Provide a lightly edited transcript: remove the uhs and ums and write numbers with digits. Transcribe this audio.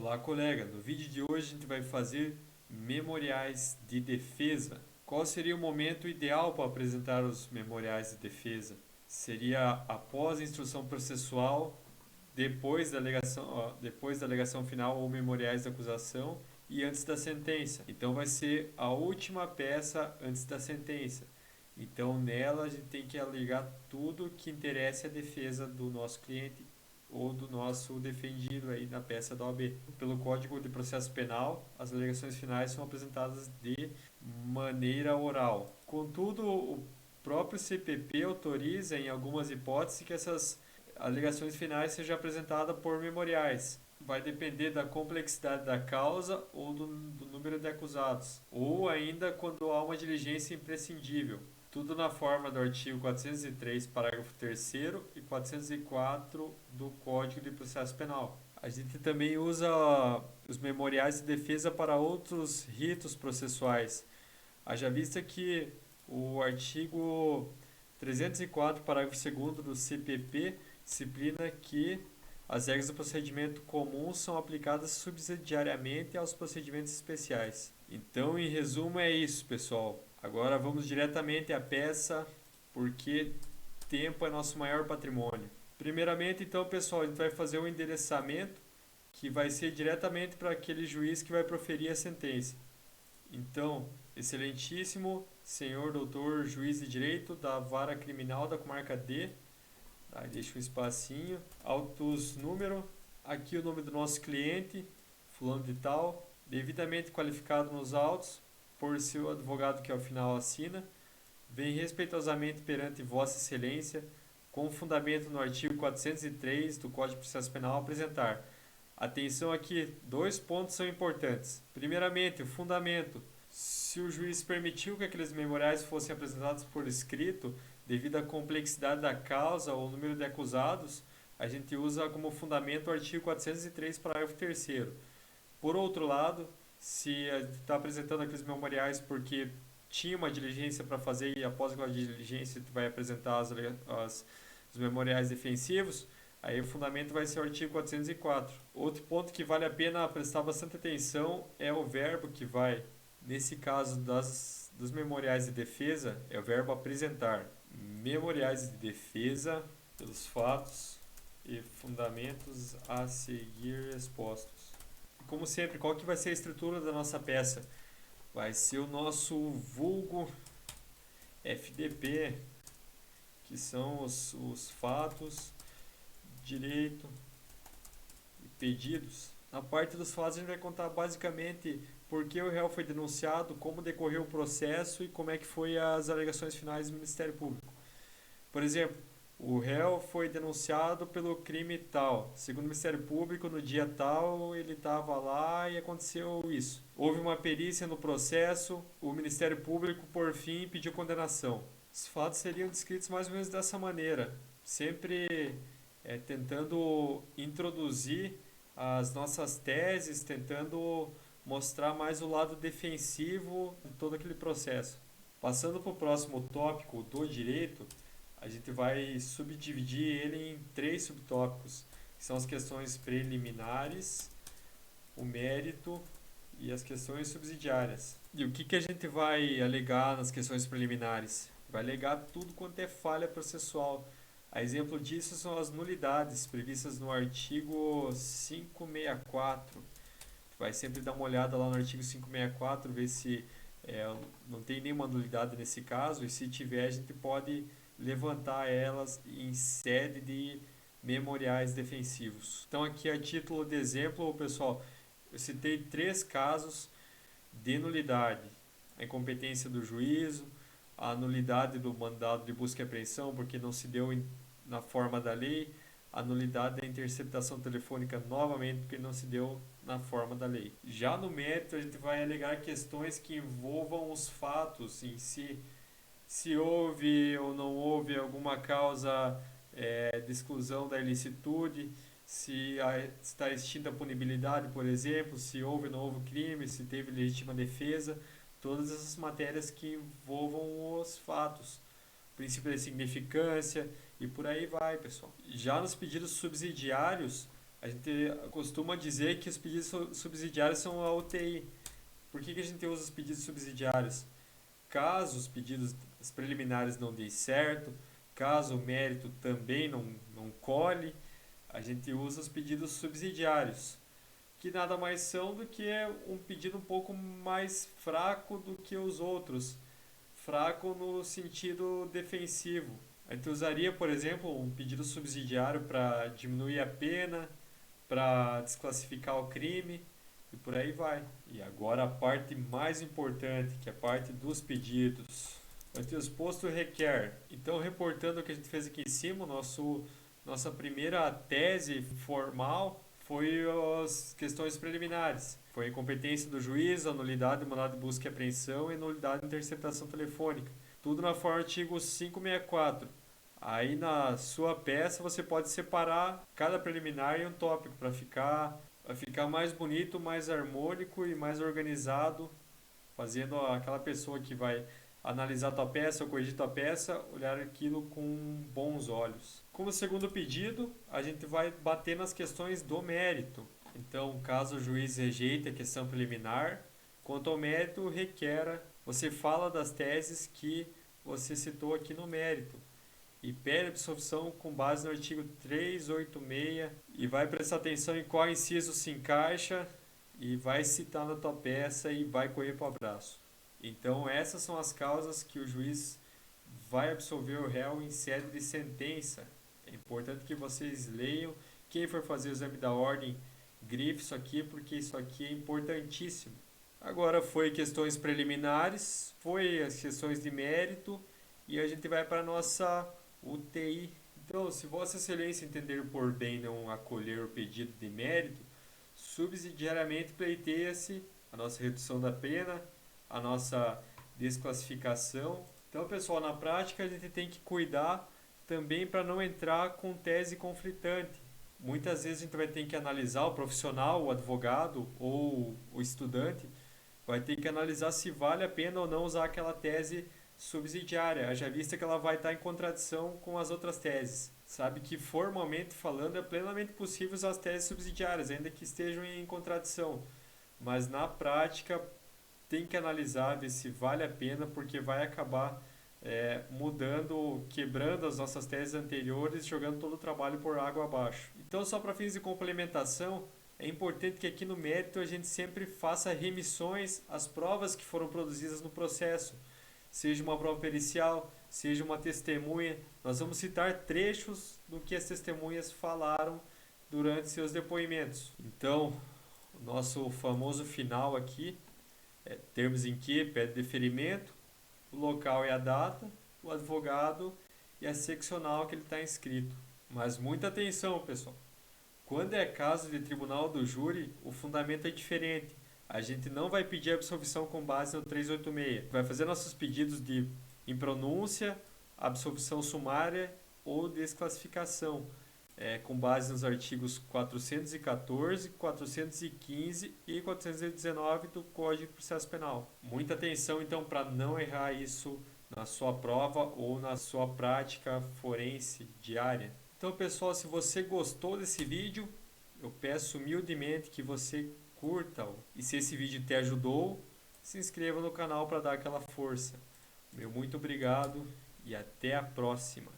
Olá, colega. No vídeo de hoje a gente vai fazer memoriais de defesa. Qual seria o momento ideal para apresentar os memoriais de defesa? Seria após a instrução processual, depois da alegação final ou memoriais da acusação e antes da sentença. Então vai ser a última peça antes da sentença. Então nela a gente tem que alegar tudo que interessa à defesa do nosso cliente ou do nosso defendido aí na peça da OAB. Pelo Código de Processo Penal, as alegações finais são apresentadas de maneira oral. Contudo, o próprio CPP autoriza, em algumas hipóteses, que essas alegações finais sejam apresentadas por memoriais. Vai depender da complexidade da causa ou do número de acusados, ou ainda quando há uma diligência imprescindível. Tudo na forma do artigo 403, parágrafo 3º e 404 do Código de Processo Penal. A gente também usa os memoriais de defesa para outros ritos processuais. Haja vista que o artigo 304, parágrafo 2º do CPP disciplina que as regras do procedimento comum são aplicadas subsidiariamente aos procedimentos especiais. Então, em resumo, é isso, pessoal. Agora vamos diretamente à peça, porque tempo é nosso maior patrimônio. Primeiramente, então, pessoal, a gente vai fazer um endereçamento que vai ser diretamente para aquele juiz que vai proferir a sentença. Então, excelentíssimo senhor doutor juiz de direito da Vara Criminal da Comarca D, aí deixa um espacinho, autos número, aqui o nome do nosso cliente, fulano de tal, devidamente qualificado nos autos, por seu advogado que ao final assina, vem respeitosamente perante Vossa Excelência, com fundamento no artigo 403 do Código de Processo Penal, apresentar. Atenção aqui, dois pontos são importantes. Primeiramente, o fundamento. Se o juiz permitiu que aqueles memoriais fossem apresentados por escrito, devido à complexidade da causa ou número de acusados, a gente usa como fundamento o artigo 403, parágrafo 3º. Por outro lado, se a gente está apresentando aqueles memoriais porque tinha uma diligência para fazer e após aquela diligência tu vai apresentar os memoriais defensivos, aí o fundamento vai ser o artigo 404. Outro ponto que vale a pena prestar bastante atenção é o verbo que vai, nesse caso dos memoriais de defesa, é o verbo apresentar. Memoriais de defesa pelos fatos e fundamentos a seguir expostos. Como sempre, qual que vai ser a estrutura da nossa peça? Vai ser o nosso vulgo FDP, que são os fatos, direito e pedidos. Na parte dos fatos a gente vai contar basicamente por que o réu foi denunciado, como decorreu o processo e como é que foi as alegações finais do Ministério Público. Por exemplo, o réu foi denunciado pelo crime tal. Segundo o Ministério Público, no dia tal, ele estava lá e aconteceu isso. Houve uma perícia no processo, o Ministério Público, por fim, pediu condenação. Os fatos seriam descritos mais ou menos dessa maneira, sempre tentando introduzir as nossas teses, tentando mostrar mais o lado defensivo de todo aquele processo. Passando para o próximo tópico do direito, a gente vai subdividir ele em três subtópicos, que são as questões preliminares, o mérito e as questões subsidiárias. E o que a gente vai alegar nas questões preliminares? Vai alegar tudo quanto é falha processual. A exemplo disso são as nulidades previstas no artigo 564. Vai sempre dar uma olhada lá no artigo 564, ver se não tem nenhuma nulidade nesse caso, e se tiver a gente pode levantar elas em sede de memoriais defensivos. Então aqui a título de exemplo, pessoal, eu citei três casos de nulidade: a incompetência do juízo, a nulidade do mandado de busca e apreensão porque não se deu na forma da lei, a nulidade da interceptação telefônica novamente porque não se deu na forma da lei. Já no mérito a gente vai alegar questões que envolvam os fatos em si, se houve ou não houve alguma causa de exclusão da ilicitude, se está extinta a punibilidade, por exemplo, se houve ou não houve crime, se teve legítima defesa, todas essas matérias que envolvam os fatos, princípio da significância e por aí vai, pessoal. Já nos pedidos subsidiários, A gente costuma dizer que os pedidos subsidiários são a UTI. Por que a gente usa os pedidos subsidiários? Caso os pedidos as preliminares não deem certo, caso o mérito também não colhe, a gente usa os pedidos subsidiários, que nada mais são do que um pedido um pouco mais fraco do que os outros. Fraco no sentido defensivo. A gente usaria, por exemplo, um pedido subsidiário para diminuir a pena, para desclassificar o crime e por aí vai. E agora a parte mais importante, que é a parte dos pedidos. O anteexposto requer. Então, reportando o que a gente fez aqui em cima, nossa primeira tese formal foi as questões preliminares. Foi a incompetência do juiz, a nulidade do mandado de busca e apreensão e a nulidade de interceptação telefônica. Tudo na forma artigo 564. Aí na sua peça você pode separar cada preliminar em um tópico para ficar mais bonito, mais harmônico e mais organizado, fazendo aquela pessoa que vai analisar tua peça ou corrigir tua peça, olhar aquilo com bons olhos. Como segundo pedido, a gente vai bater nas questões do mérito. Então, caso o juiz rejeite a questão preliminar, quanto ao mérito, requer, você fala das teses que você citou aqui no mérito e pede absolvição com base no artigo 386 e vai prestar atenção em qual inciso se encaixa e vai citar na tua peça e vai correr para o abraço. Então essas são as causas que o juiz vai absolver o réu em sede de sentença. É importante que vocês leiam. Quem for fazer o exame da ordem, grife isso aqui porque isso aqui é importantíssimo. Agora foi questões preliminares, foi as questões de mérito e a gente vai para a nossa UTI. Então, se Vossa Excelência entender por bem não acolher o pedido de mérito, subsidiariamente pleiteia-se a nossa redução da pena, a nossa desclassificação. Então, pessoal, na prática a gente tem que cuidar também para não entrar com tese conflitante. Muitas vezes a gente vai ter que analisar o profissional, o advogado ou o estudante, vai ter que analisar se vale a pena ou não usar aquela tese subsidiária, haja vista que ela vai estar em contradição com as outras teses. Sabe que formalmente falando é plenamente possível usar as teses subsidiárias, ainda que estejam em contradição, mas na prática tem que analisar, ver se vale a pena, porque vai acabar mudando, quebrando as nossas teses anteriores, jogando todo o trabalho por água abaixo. Então, só para fins de complementação, é importante que aqui no mérito a gente sempre faça remissões às provas que foram produzidas no processo, seja uma prova pericial, seja uma testemunha. Nós vamos citar trechos do que as testemunhas falaram durante seus depoimentos. Então, o nosso famoso final aqui é termos em que pede deferimento, o local e a data, o advogado e a seccional que ele está inscrito. Mas muita atenção, pessoal. Quando é caso de tribunal do júri, o fundamento é diferente. A gente não vai pedir absolvição com base no 386. Vai fazer nossos pedidos de impronúncia, absolvição sumária ou desclassificação, com base nos artigos 414, 415 e 419 do Código de Processo Penal. Muita atenção, então, para não errar isso na sua prova ou na sua prática forense diária. Então, pessoal, se você gostou desse vídeo, eu peço humildemente que você curta-o. E se esse vídeo te ajudou, se inscreva no canal para dar aquela força. Meu muito obrigado e até a próxima.